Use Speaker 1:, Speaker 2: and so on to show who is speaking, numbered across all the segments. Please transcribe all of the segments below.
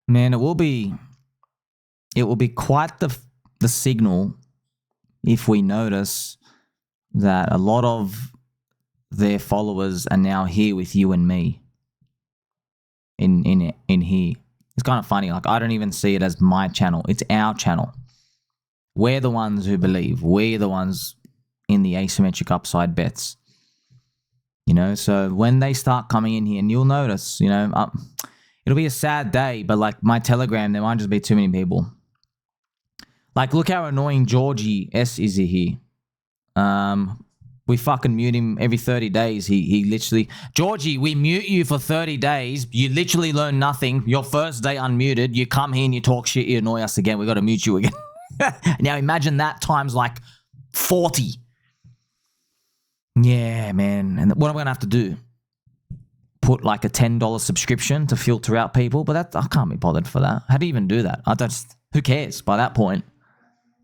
Speaker 1: Man, it will be quite the signal if we notice that a lot of their followers are now here with you and me in here. It's kind of funny. Like, I don't even see it as my channel. It's our channel. We're the ones who believe. We're the ones in the asymmetric upside bets. You know, so when they start coming in here, and you'll notice, you know, it'll be a sad day, but like my Telegram, there might just be too many people. Like, look how annoying Georgie S is here. We fucking mute him every 30 days. He literally... Georgie, we mute you for 30 days. You literally learn nothing. Your first day unmuted. You come here and you talk shit. You annoy us again. We got to mute you again. Now imagine that times like 40. Yeah, man. And what am I going to have to do? Put like a $10 subscription to filter out people? But that I can't be bothered for that. How do you even do that? Who cares by that point?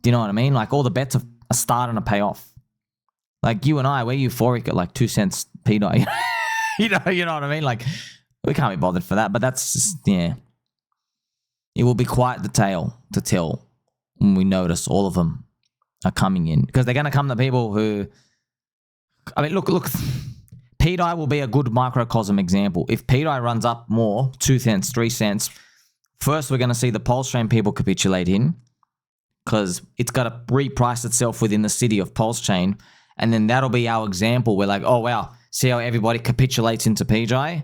Speaker 1: Do you know what I mean? Like, all the bets are starting to pay off. Like, you and I, we're euphoric at like 2 cents pDAI. you know what I mean? Like, we can't be bothered for that. But that's just, yeah. It will be quite the tale to tell when we notice all of them are coming in. Because they're going to come to people who... I mean, look. pDAI will be a good microcosm example. If pDAI runs up more, 2 cents, 3 cents, first we're going to see the PulseChain people capitulate in, because it's got to reprice itself within the city of PulseChain. And then that'll be our example. We're like, oh, wow, see how everybody capitulates into pDAI?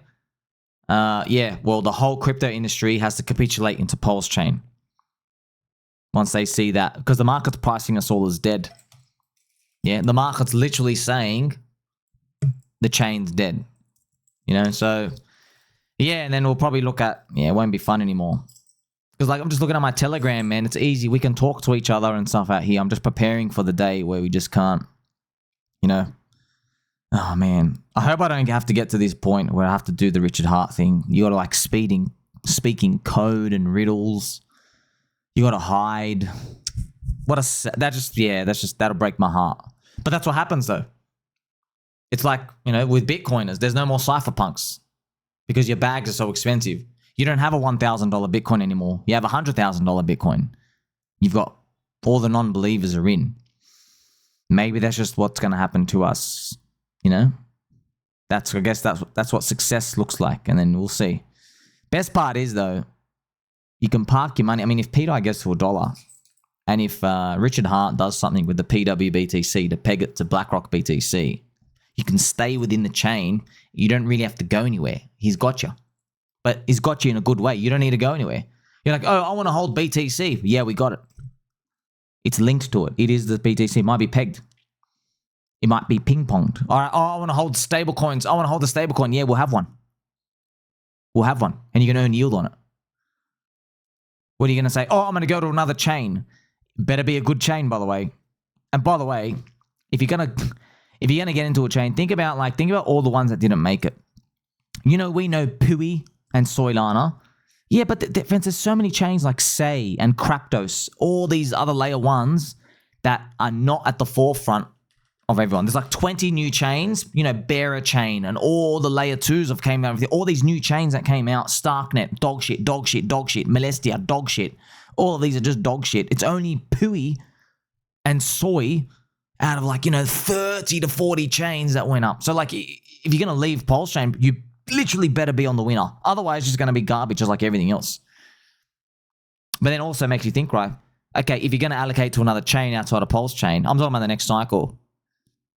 Speaker 1: Yeah, well, the whole crypto industry has to capitulate into PulseChain once they see that, because the market's pricing us all as dead. Yeah, the market's literally saying the chain's dead. You know, so yeah, and then we'll probably look at, yeah, it won't be fun anymore. Because like, I'm just looking at my Telegram, man. It's easy. We can talk to each other and stuff out here. I'm just preparing for the day where we just can't, you know. Oh, man. I hope I don't have to get to this point where I have to do the Richard Hart thing. You got to like speaking code and riddles. You got to hide. That'll break my heart. But that's what happens though. It's like, you know, with Bitcoiners, there's no more cypherpunks because your bags are so expensive. You don't have a $1,000 Bitcoin anymore. You have a $100,000 Bitcoin. You've got all the non-believers are in. Maybe that's just what's going to happen to us, you know? I guess that's what success looks like, and then we'll see. Best part is though, you can park your money. I mean, if pDAI gets to $1, and if Richard Hart does something with the pWBTC to peg it to BlackRock BTC, you can stay within the chain. You don't really have to go anywhere. He's got you. But he's got you in a good way. You don't need to go anywhere. You're like, oh, I want to hold BTC. Yeah, we got it. It's linked to it. It is the BTC. It might be pegged. It might be ping-ponged. All right, oh, I want to hold stablecoins. I want to hold the stablecoin. Yeah, we'll have one. We'll have one. And you can earn yield on it. What are you going to say? Oh, I'm going to go to another chain. Better be a good chain, by the way. And by the way, if you're gonna get into a chain, think about all the ones that didn't make it. You know, we know pWBTC and Solana. Yeah, but there's so many chains like Say and Kraptos, all these other layer ones that are not at the forefront of everyone. There's like 20 new chains, you know, Bearer Chain and all the layer 2s have came out. All these new chains that came out, Starknet, dog shit, Molestia, dog shit. All of these are just dog shit. It's only pWBTC and Soy out of like, you know, 30 to 40 chains that went up. So like, if you're going to leave PulseChain, you literally better be on the winner. Otherwise, it's just going to be garbage just like everything else. But then also makes you think, right? Okay, if you're going to allocate to another chain outside of PulseChain, I'm talking about the next cycle,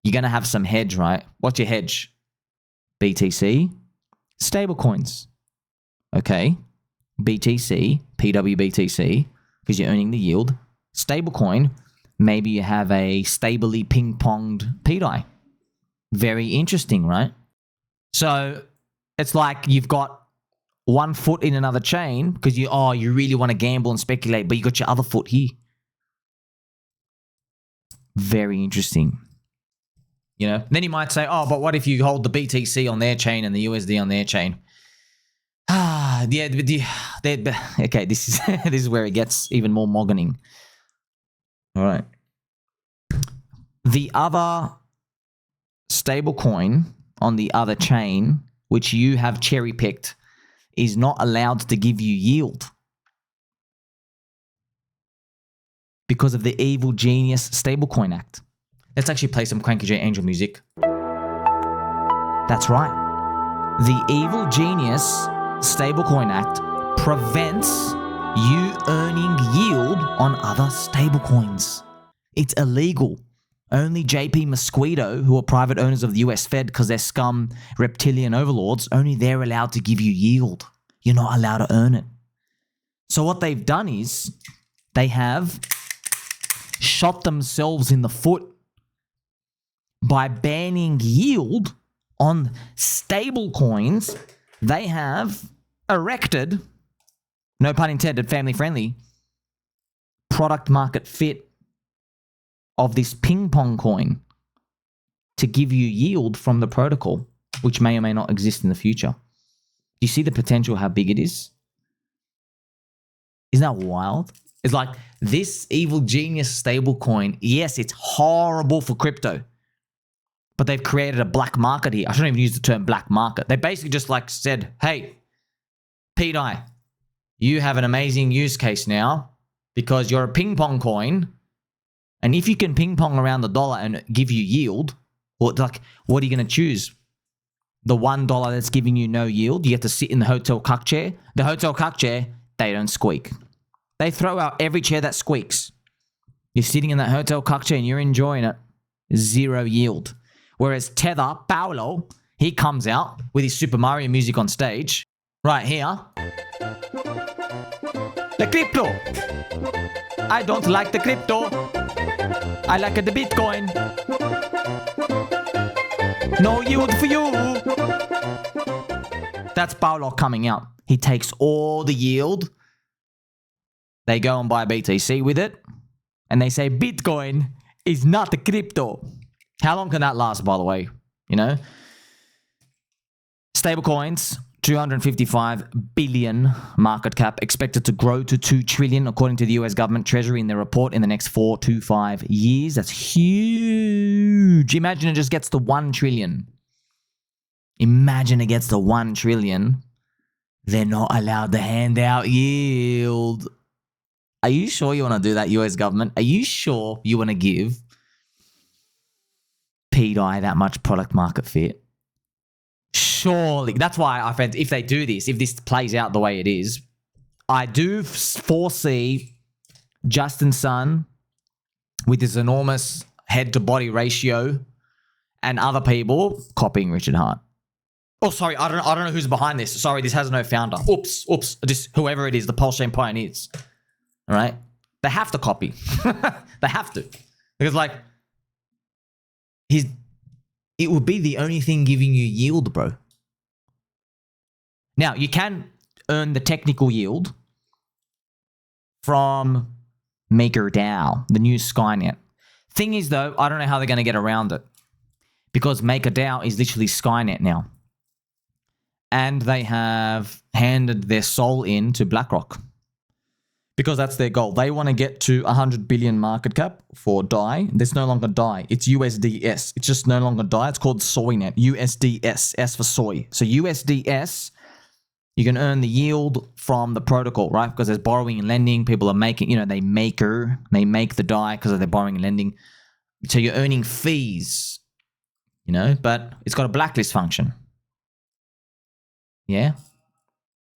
Speaker 1: you're going to have some hedge, right? What's your hedge? BTC, stablecoins. Okay, BTC, pWBTC, because you're earning the yield. Stablecoin, maybe you have a stably ping-ponged pDAI. Very interesting, right? So it's like you've got one foot in another chain because you really want to gamble and speculate, but you got your other foot here. Very interesting. You know, then you might say, oh, but what if you hold the BTC on their chain and the USD on their chain? Yeah, okay, this is where it gets even more moggening. All right. The other stablecoin on the other chain, which you have cherry-picked, is not allowed to give you yield. because of the Evil Genius Stablecoin Act. Let's actually play some Cranky J Angel music. That's right. The Evil Genius Stablecoin Act prevents you earning yield on other stablecoins. It's illegal. Only JP Mosquito, who are private owners of the US Fed because they're scum reptilian overlords, only they're allowed to give you yield. You're not allowed to earn it. So what they've done is they have shot themselves in the foot by banning yield on stable coins. They have erected, no pun intended, family friendly, product market fit of this ping pong coin to give you yield from the protocol, which may or may not exist in the future. Do you see the potential, how big it is? Isn't that wild? It's like this Evil Genius stablecoin, yes, it's horrible for crypto, but they've created a black market here. I shouldn't even use the term black market. They basically just like said, hey, pDAI, you have an amazing use case now because you're a ping pong coin. And if you can ping pong around the dollar and give you yield, or like, what are you going to choose? The $1 that's giving you no yield, you have to sit in the hotel cuck chair. The hotel cuck chair, they don't squeak. They throw out every chair that squeaks. You're sitting in that hotel cuck chair and you're enjoying it. Zero yield. Whereas Tether, Paolo, he comes out with his Super Mario music on stage. Right here. The crypto. I don't like the crypto. I like the Bitcoin. No yield for you. That's Paolo coming out. He takes all the yield. They go and buy BTC with it. And they say Bitcoin is not a crypto. How long can that last, by the way? You know? Stablecoins, 255 billion market cap, expected to grow to 2 trillion according to the US government treasury in their report in the next 4 to 5 years. That's huge. Imagine it just gets to 1 trillion. Imagine it gets to 1 trillion. They're not allowed to hand out yield. Are you sure you want to do that, US government? Are you sure you want to give pDAI that much product market fit? Surely. That's why I think if they do this, if this plays out the way it is, I do foresee Justin Sun with his enormous head to body ratio and other people copying Richard Hart. Oh, sorry, I don't know who's behind this. Sorry, this has no founder. Oops. Just whoever it is, the PulseChain pioneers. All right? They have to copy. They have to. Because like, it would be the only thing giving you yield, bro. Now, you can earn the technical yield from MakerDAO, the new SkyNet. Thing is, though, I don't know how they're going to get around it. Because MakerDAO is literally SkyNet now. And they have handed their soul in to BlackRock. Because that's their goal. They want to get to 100 billion market cap for DAI. There's no longer DAI. It's USDS. It's just no longer DAI. It's called SoyNet. USDS. S for soy. So USDS, you can earn the yield from the protocol, right? Because there's borrowing and lending. People are making, you know, they make the DAI because of their borrowing and lending. So you're earning fees, you know, but it's got a blacklist function. Yeah.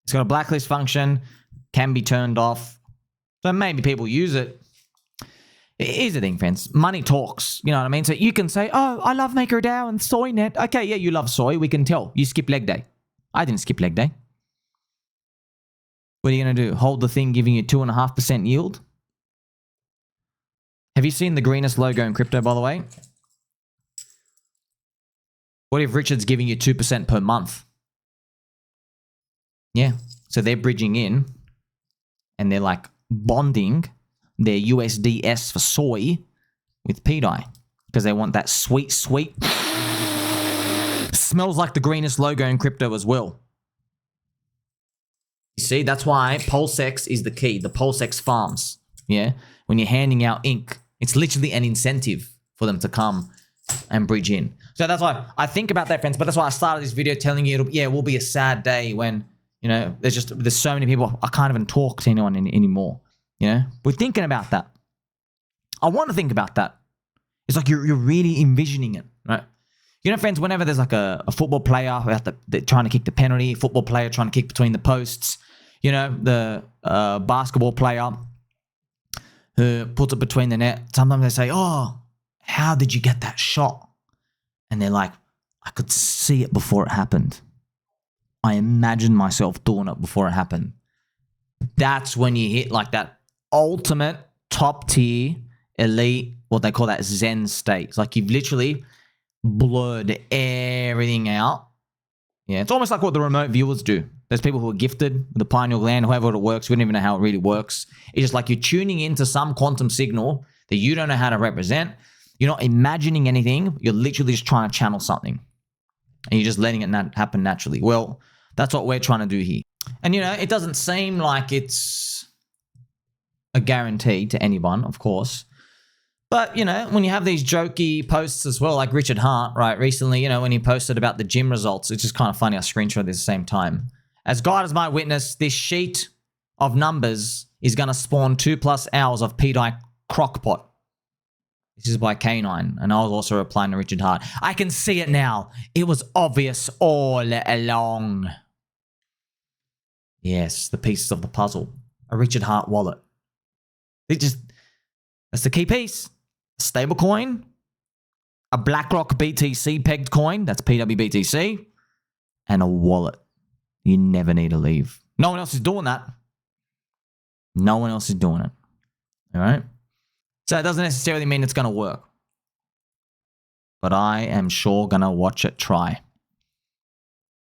Speaker 1: It's got a blacklist function, can be turned off. So maybe people use it. Here's the thing, friends. Money talks. You know what I mean? So you can say, oh, I love MakerDAO and SoyNet. Okay, yeah, you love soy. We can tell. You skip leg day. I didn't skip leg day. What are you going to do? Hold the thing giving you 2.5% yield? Have you seen the greenest logo in crypto, by the way? What if Richard's giving you 2% per month? Yeah. So they're bridging in and they're like bonding their USDS for soy with pDAI because they want that sweet, sweet. Smells like the greenest logo in crypto as well. You see, that's why PulseX is the key. The PulseX farms. Yeah. When you're handing out ink, it's literally an incentive for them to come and bridge in. So that's why I think about that, friends. But that's why I started this video telling you, it will be a sad day when, you know, there's so many people, I can't even talk to anyone anymore. You know, we're thinking about that. I want to think about that. It's like you're really envisioning it, right? You know, friends, whenever there's like a football player who they're trying to kick the penalty, football player trying to kick between the posts, you know, the basketball player who puts it between the net, sometimes they say, oh, how did you get that shot? And they're like, I could see it before it happened. I imagined myself doing it before it happened. That's when you hit like that ultimate top tier elite, what they call that Zen state. It's like you've literally blurred everything out. Yeah, it's almost like what the remote viewers do. There's people who are gifted with the pineal gland, however it works. We don't even know how it really works. It's just like you're tuning into some quantum signal that you don't know how to represent. You're not imagining anything. You're literally just trying to channel something. And you're just letting it happen naturally. Well, that's what we're trying to do here. And, you know, it doesn't seem like it's a guarantee to anyone, of course. But, you know, when you have these jokey posts as well, like Richard Hart, right, recently, you know, when he posted about the gym results, it's just kind of funny. I screenshot this at the same time. As God is my witness, this sheet of numbers is going to spawn 2+ hours of pDAI crockpot. This is by K9, and I was also replying to Richard Hart. I can see it now. It was obvious all along. Yes, the pieces of the puzzle. A Richard Hart wallet. That's the key piece. A stablecoin. A BlackRock BTC pegged coin. That's pWBTC. And a wallet. You never need to leave. No one else is doing that. No one else is doing it. All right? So it doesn't necessarily mean it's going to work. But I am sure going to watch it try.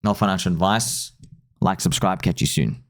Speaker 1: No financial advice. Like, subscribe, catch you soon.